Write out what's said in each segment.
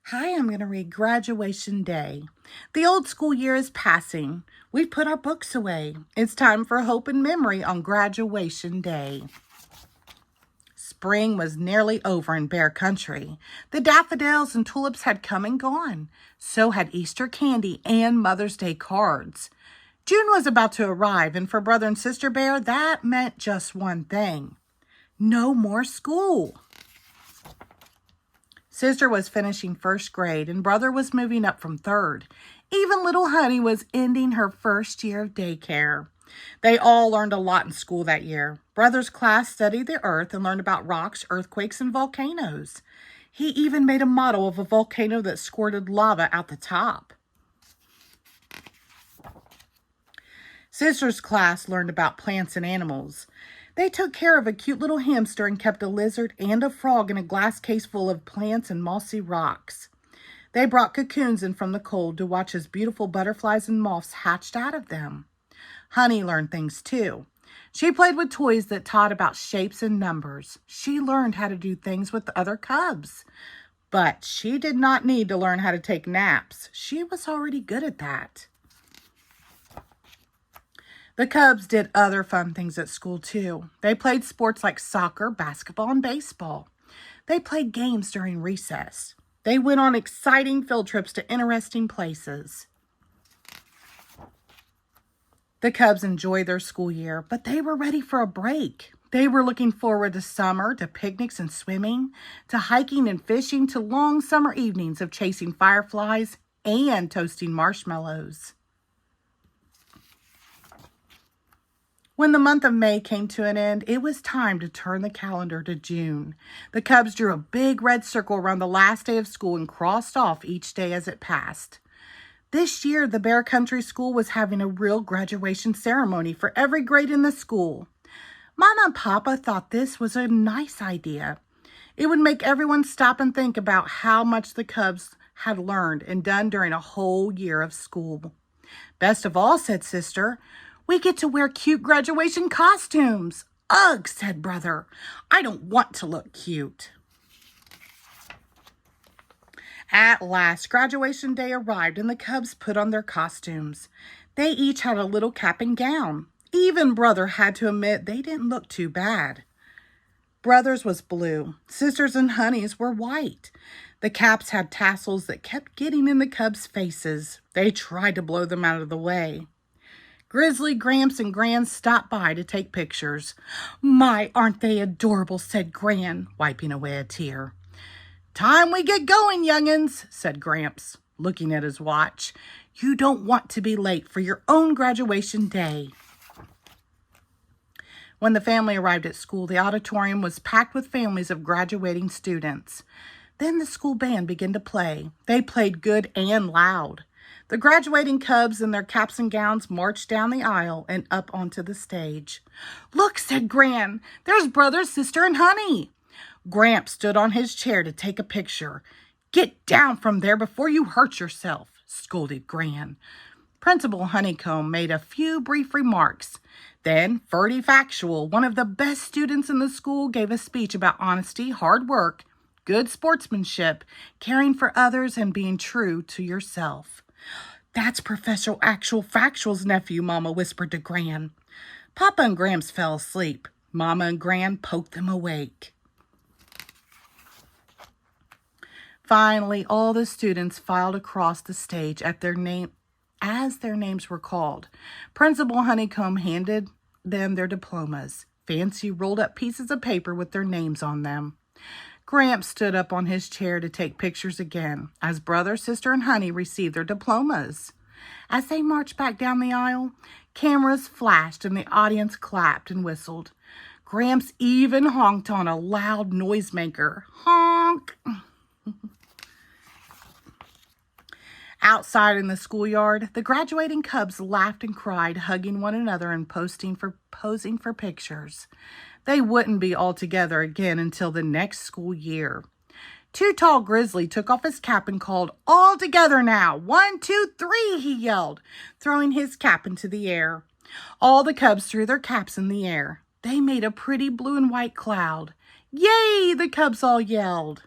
Hi, I'm going to read Graduation Day. The old school year is passing. We've put our books away. It's time for hope and memory on Graduation Day. Spring was nearly over in Bear Country. The daffodils and tulips had come and gone. So had Easter candy and Mother's Day cards. June was about to arrive, and for Brother and Sister Bear, that meant just one thing. No more school. Sister was finishing first grade, and Brother was moving up from third. Even little Honey was ending her first year of daycare. They all learned a lot in school that year. Brother's class studied the earth and learned about rocks, earthquakes, and volcanoes. He even made a model of a volcano that squirted lava out the top. Sister's class learned about plants and animals. They took care of a cute little hamster and kept a lizard and a frog in a glass case full of plants and mossy rocks. They brought cocoons in from the cold to watch as beautiful butterflies and moths hatched out of them. Honey learned things too. She played with toys that taught about shapes and numbers. She learned how to do things with other cubs. But she did not need to learn how to take naps. She was already good at that. The cubs did other fun things at school too. They played sports like soccer, basketball, and baseball. They played games during recess. They went on exciting field trips to interesting places. The cubs enjoyed their school year, but they were ready for a break. They were looking forward to summer, to picnics and swimming, to hiking and fishing, to long summer evenings of chasing fireflies and toasting marshmallows. When the month of May came to an end, it was time to turn the calendar to June. The cubs drew a big red circle around the last day of school and crossed off each day as it passed. This year, the Bear Country School was having a real graduation ceremony for every grade in the school. Mama and Papa thought this was a nice idea. It would make everyone stop and think about how much the cubs had learned and done during a whole year of school. Best of all, said Sister, we get to wear cute graduation costumes. Ugh, said Brother. I don't want to look cute. At last, graduation day arrived and the cubs put on their costumes. They each had a little cap and gown. Even Brother had to admit they didn't look too bad. Brother's was blue. Sister's and Honey's were white. The caps had tassels that kept getting in the cubs' faces. They tried to blow them out of the way. Grizzly, Gramps, and Gran stopped by to take pictures. My, aren't they adorable, said Gran, wiping away a tear. Time we get going, young'uns, said Gramps, looking at his watch. You don't want to be late for your own graduation day. When the family arrived at school, the auditorium was packed with families of graduating students. Then the school band began to play. They played good and loud. The graduating cubs in their caps and gowns marched down the aisle and up onto the stage. Look, said Gran, there's Brother, Sister, and Honey. Gramps stood on his chair to take a picture. Get down from there before you hurt yourself, scolded Gran. Principal Honeycomb made a few brief remarks. Then Ferdy Factual, one of the best students in the school, gave a speech about honesty, hard work, good sportsmanship, caring for others, and being true to yourself. That's Professor Actual Factual's nephew, Mama whispered to Gran. Papa and Gramps fell asleep. Mama and Gran poked them awake. Finally, all the students filed across the stage as their names were called. Principal Honeycomb handed them their diplomas, fancy rolled up pieces of paper with their names on them. Gramps stood up on his chair to take pictures again as Brother, Sister, and Honey received their diplomas. As they marched back down the aisle, cameras flashed and the audience clapped and whistled. Gramps even honked on a loud noisemaker. Honk! Outside in the schoolyard, the graduating cubs laughed and cried, hugging one another and posing for pictures. They wouldn't be all together again until the next school year. Too Tall Grizzly took off his cap and called, all together now. 1, 2, 3, he yelled, throwing his cap into the air. All the cubs threw their caps in the air. They made a pretty blue and white cloud. Yay, the cubs all yelled.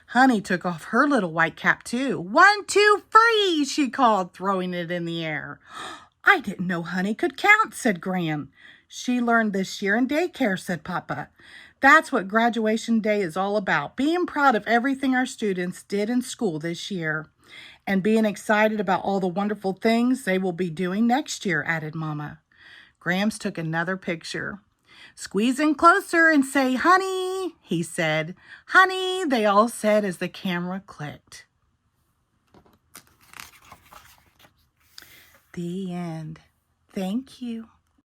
Honey took off her little white cap too. 1, 2, free, she called, throwing it in the air. I didn't know Honey could count, said Gran. She learned this year in daycare, said Papa. That's what graduation day is all about, being proud of everything our students did in school this year and being excited about all the wonderful things they will be doing next year, added Mama. Grams took another picture. Squeeze in closer and say, honey, he said. Honey, they all said as the camera clicked. The end. Thank you.